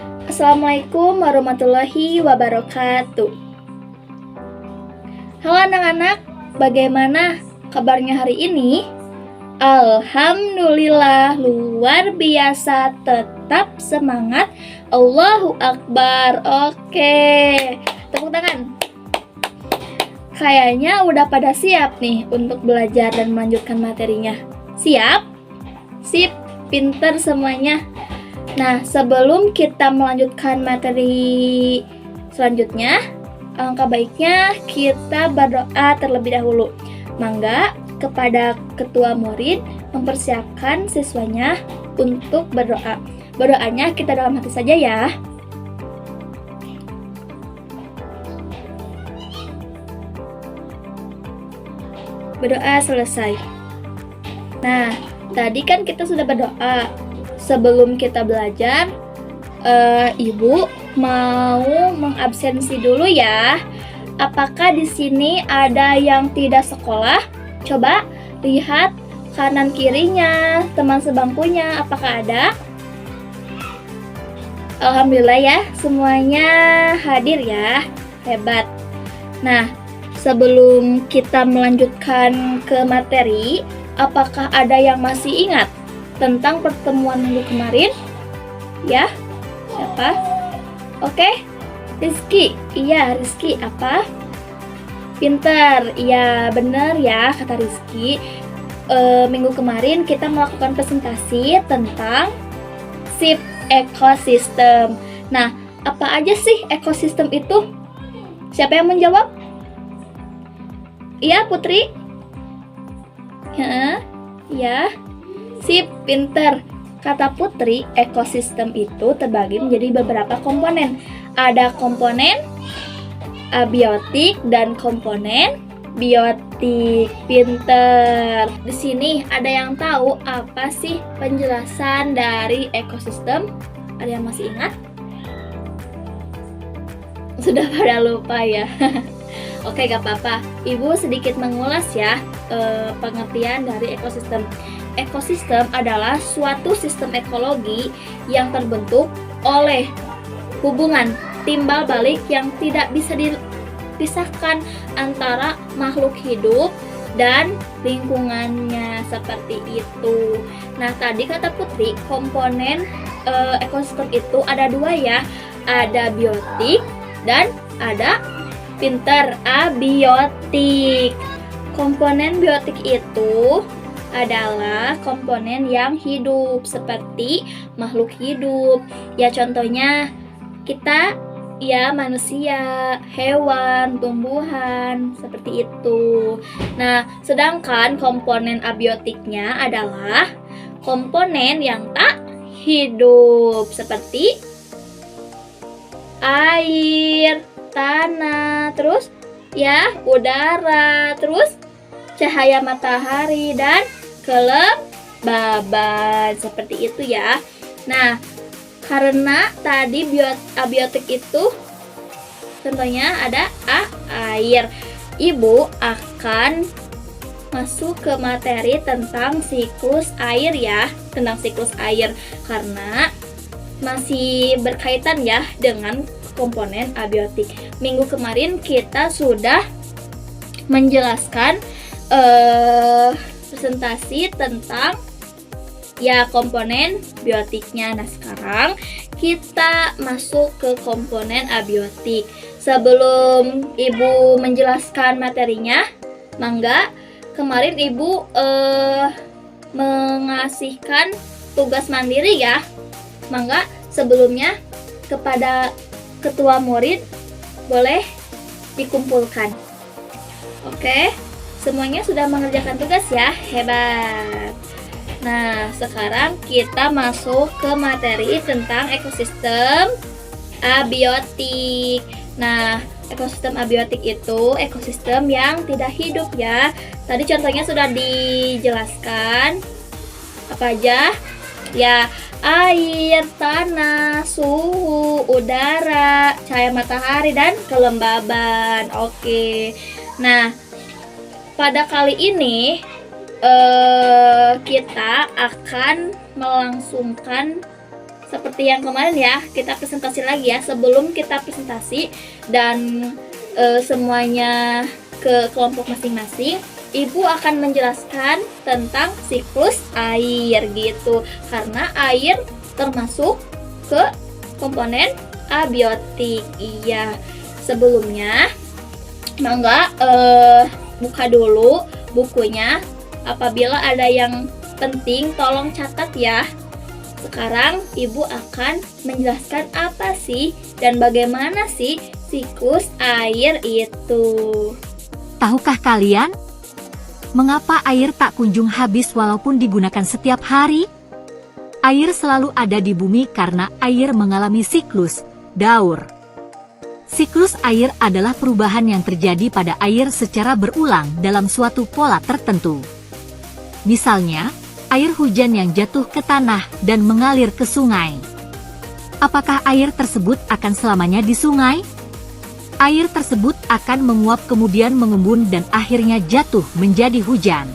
Assalamualaikum warahmatullahi wabarakatuh. Halo anak-anak, bagaimana kabarnya hari ini? Alhamdulillah, luar biasa, tetap semangat. Allahu Akbar. Oke, tepuk tangan. Kayaknya udah pada siap nih untuk belajar dan melanjutkan materinya. Siap? Sip, pinter semuanya. Nah, sebelum kita melanjutkan materi selanjutnya, alangkah baiknya kita berdoa terlebih dahulu. Mangga kepada ketua murid mempersiapkan siswanya untuk berdoa. Berdoanya kita dalam hati saja ya. Berdoa selesai. Nah, tadi kan kita sudah berdoa. Sebelum kita belajar, Ibu mau mengabsensi dulu ya. Apakah di sini ada yang tidak sekolah? Coba lihat kanan kirinya, teman sebangkunya, apakah ada? Alhamdulillah ya, semuanya hadir ya. Hebat. Nah, sebelum kita melanjutkan ke materi, apakah ada yang masih ingat tentang pertemuan minggu kemarin? Ya, siapa? Oke, Rizky. Iya, Rizky apa? Pinter. Iya, bener ya kata Rizky. Minggu kemarin kita melakukan presentasi tentang SIP ekosistem. Nah, apa aja sih ekosistem itu? Siapa yang menjawab? Iya, Putri? Ya. Sip, pinter. Kata Putri, ekosistem itu terbagi menjadi beberapa komponen. Ada komponen abiotik dan komponen biotik. Pinter. Di sini ada yang tahu apa sih penjelasan dari ekosistem? Ada yang masih ingat? Sudah pada lupa ya. Oke, gak apa-apa. Ibu sedikit mengulas ya pengertian dari ekosistem. Ekosistem adalah suatu sistem ekologi yang terbentuk oleh hubungan timbal balik yang tidak bisa dipisahkan antara makhluk hidup dan lingkungannya, seperti itu. Nah, tadi kata Putri, komponen ekosistem itu ada dua ya. Ada biotik dan ada pinter abiotik. Komponen biotik itu adalah komponen yang hidup seperti makhluk hidup. Ya contohnya kita ya manusia, hewan, tumbuhan, seperti itu. Nah, sedangkan komponen abiotiknya adalah komponen yang tak hidup seperti air, tanah, terus ya udara, terus cahaya matahari dan kelembaban, seperti itu ya. Nah, karena tadi abiotik itu contohnya ada air, Ibu akan masuk ke materi tentang siklus air ya, tentang siklus air karena masih berkaitan ya dengan komponen abiotik. Minggu kemarin kita sudah menjelaskan presentasi tentang ya komponen biotiknya. Nah, sekarang kita masuk ke komponen abiotik. Sebelum Ibu menjelaskan materinya, mangga, kemarin Ibu mengasihkan tugas mandiri ya. Mangga, sebelumnya kepada ketua murid boleh dikumpulkan. Oke, semuanya sudah mengerjakan tugas ya, hebat. Nah, sekarang kita masuk ke materi tentang ekosistem abiotik. Nah, ekosistem abiotik itu ekosistem yang tidak hidup ya. Tadi contohnya sudah dijelaskan. Apa aja? Ya, air, tanah, suhu, udara, cahaya matahari, dan kelembaban. Oke. Nah, pada kali ini kita akan melangsungkan seperti yang kemarin ya, kita presentasi lagi ya. Sebelum kita presentasi dan semuanya ke kelompok masing-masing, Ibu akan menjelaskan tentang siklus air gitu. Karena air termasuk ke komponen abiotik. Iya. Sebelumnya mangga buka dulu bukunya. Apabila ada yang penting tolong catat ya. Sekarang Ibu akan menjelaskan apa sih dan bagaimana sih siklus air itu. Tahukah kalian mengapa air tak kunjung habis walaupun digunakan setiap hari? Air selalu ada di bumi karena air mengalami siklus daur. Siklus air adalah perubahan yang terjadi pada air secara berulang dalam suatu pola tertentu. Misalnya, air hujan yang jatuh ke tanah dan mengalir ke sungai. Apakah air tersebut akan selamanya di sungai? Air tersebut akan menguap kemudian mengembun dan akhirnya jatuh menjadi hujan.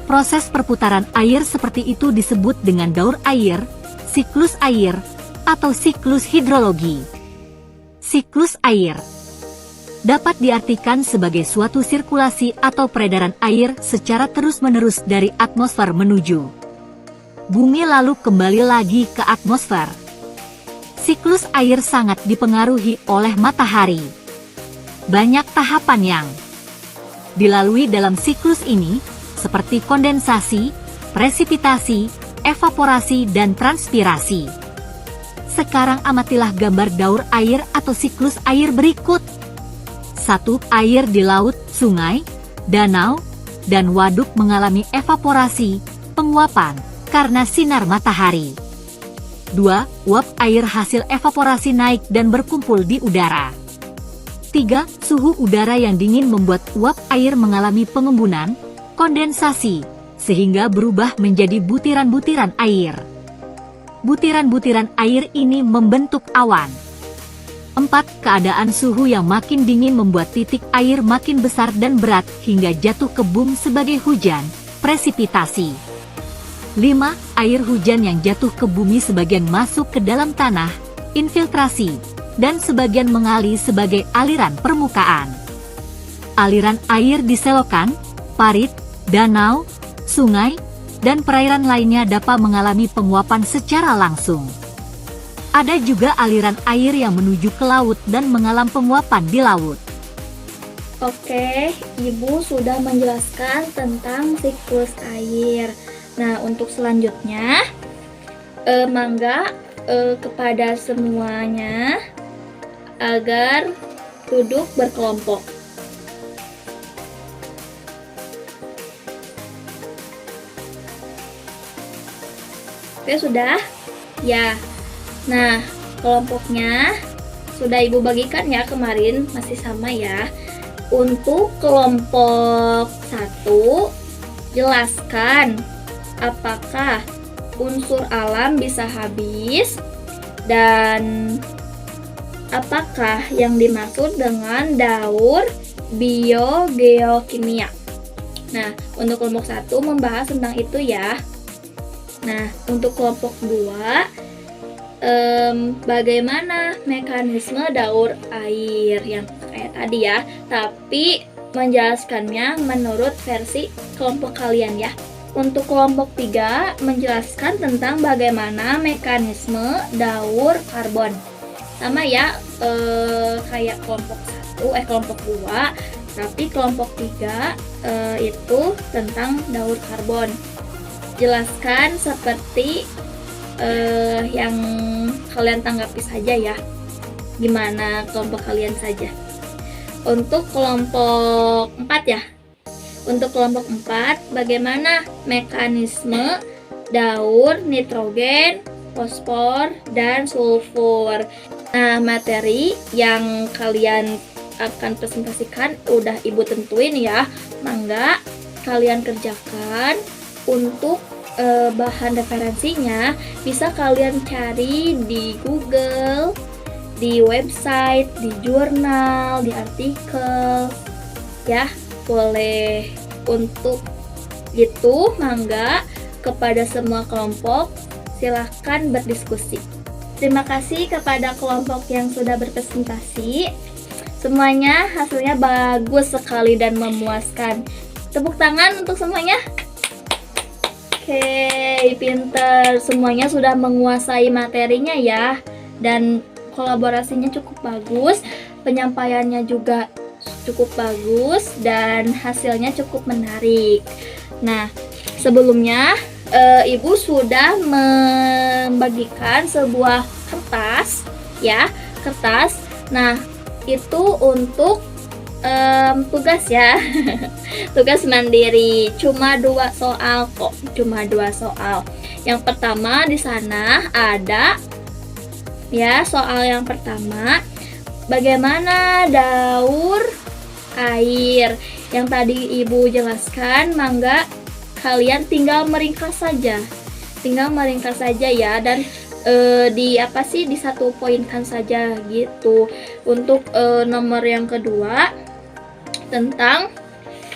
Proses perputaran air seperti itu disebut dengan daur air, siklus air, atau siklus hidrologi. Siklus air dapat diartikan sebagai suatu sirkulasi atau peredaran air secara terus-menerus dari atmosfer menuju bumi lalu kembali lagi ke atmosfer. Siklus air sangat dipengaruhi oleh matahari. Banyak tahapan yang dilalui dalam siklus ini, seperti kondensasi, presipitasi, evaporasi, dan transpirasi. Sekarang amatilah gambar daur air atau siklus air berikut. 1. Air di laut, sungai, danau, dan waduk mengalami evaporasi, penguapan, karena sinar matahari. 2. Uap air hasil evaporasi naik dan berkumpul di udara. 3. Suhu udara yang dingin membuat uap air mengalami pengembunan, kondensasi, sehingga berubah menjadi butiran-butiran air. Butiran-butiran air ini membentuk awan. 4. Keadaan suhu yang makin dingin membuat titik air makin besar dan berat hingga jatuh ke bumi sebagai hujan, presipitasi. 5. Air hujan yang jatuh ke bumi sebagian masuk ke dalam tanah, infiltrasi, dan sebagian mengalir sebagai aliran permukaan. Aliran air di selokan, parit, danau, sungai, dan perairan lainnya dapat mengalami penguapan secara langsung. Ada juga aliran air yang menuju ke laut dan mengalami penguapan di laut. Oke, Ibu sudah menjelaskan tentang siklus air. Nah, untuk selanjutnya, mangga kepada semuanya agar duduk berkelompok. Oke, sudah? Ya. Nah, kelompoknya sudah Ibu bagikan ya kemarin, masih sama ya. Untuk kelompok 1, jelaskan apakah unsur alam bisa habis dan apakah yang dimaksud dengan daur biogeokimia. Nah, untuk kelompok 1 membahas tentang itu ya. Nah, untuk kelompok 2, bagaimana mekanisme daur air yang kayak tadi ya, tapi menjelaskannya menurut versi kelompok kalian ya. Untuk kelompok 3 menjelaskan tentang bagaimana mekanisme daur karbon. Sama ya, kayak kelompok 2, tapi kelompok 3 itu tentang daur karbon. Jelaskan seperti yang kalian tanggapi saja ya. Gimana kelompok kalian saja. Untuk kelompok 4 ya. Untuk kelompok 4, bagaimana mekanisme daur nitrogen, fosfor, dan sulfur. Nah, materi yang kalian akan presentasikan udah Ibu tentuin ya. Mangga kalian kerjakan. Untuk bahan referensinya bisa kalian cari di Google, di website, di jurnal, di artikel ya. Boleh. Untuk itu mangga kepada semua kelompok Silahkan berdiskusi. Terima kasih kepada kelompok yang sudah berpresentasi. Semuanya hasilnya bagus sekali dan memuaskan. Tepuk tangan untuk semuanya. Oke, pinter. Semuanya sudah menguasai materinya ya. Dan kolaborasinya cukup bagus. Penyampaiannya juga cukup bagus. Dan hasilnya cukup menarik. Nah, sebelumnya Ibu sudah membagikan sebuah kertas ya, kertas. Nah, itu untuk tugas ya. Tugas mandiri. Cuma 2 soal kok, cuma 2 soal. Yang pertama di sana ada ya, soal yang pertama, bagaimana daur air. Yang tadi Ibu jelaskan, mangga kalian tinggal meringkas saja. Tinggal meringkas saja ya, dan di satu poinkan saja gitu. Untuk nomor yang kedua tentang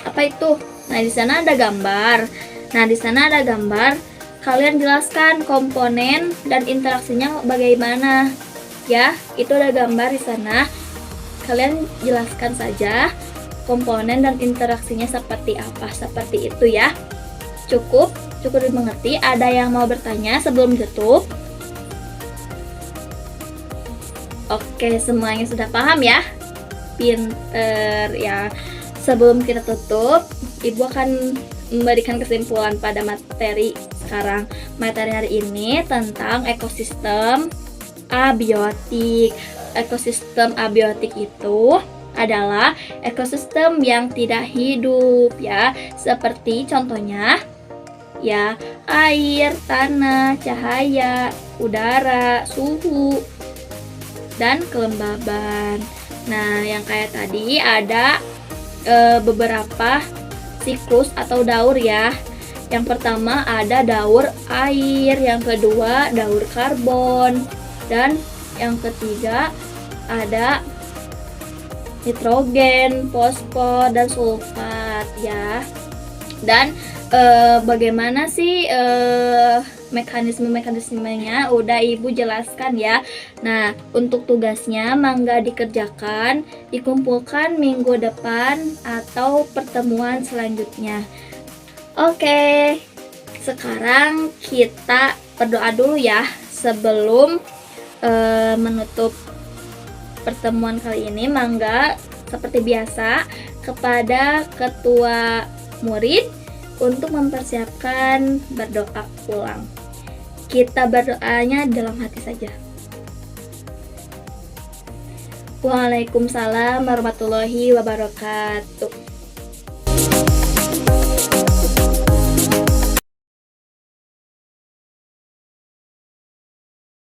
apa itu? Nah, di sana ada gambar. Nah, di sana ada gambar. Kalian jelaskan komponen dan interaksinya bagaimana. Ya, itu ada gambar di sana. Kalian jelaskan saja komponen dan interaksinya seperti apa. Seperti itu ya. Cukup dimengerti. Ada yang mau bertanya sebelum tutup? Oke, semuanya sudah paham ya? Pinter ya. Sebelum kita tutup, Ibu akan memberikan kesimpulan pada materi sekarang. Materi hari ini tentang ekosistem abiotik. Ekosistem abiotik itu adalah ekosistem yang tidak hidup ya. Seperti contohnya ya, air, tanah, cahaya, udara, suhu, dan kelembaban. Nah, yang kayak tadi ada beberapa siklus atau daur ya. Yang pertama ada daur air, yang kedua daur karbon, dan yang ketiga ada nitrogen, fosfor, dan sulfat ya. Dan bagaimana sih mekanismenya udah Ibu jelaskan ya. Nah, untuk tugasnya mangga dikerjakan, dikumpulkan minggu depan atau pertemuan selanjutnya. Oke, sekarang kita berdoa dulu ya sebelum menutup pertemuan kali ini. Mangga seperti biasa kepada ketua murid untuk mempersiapkan berdoa pulang. Kita berdoanya dalam hati saja. Waalaikumsalam warahmatullahi wabarakatuh.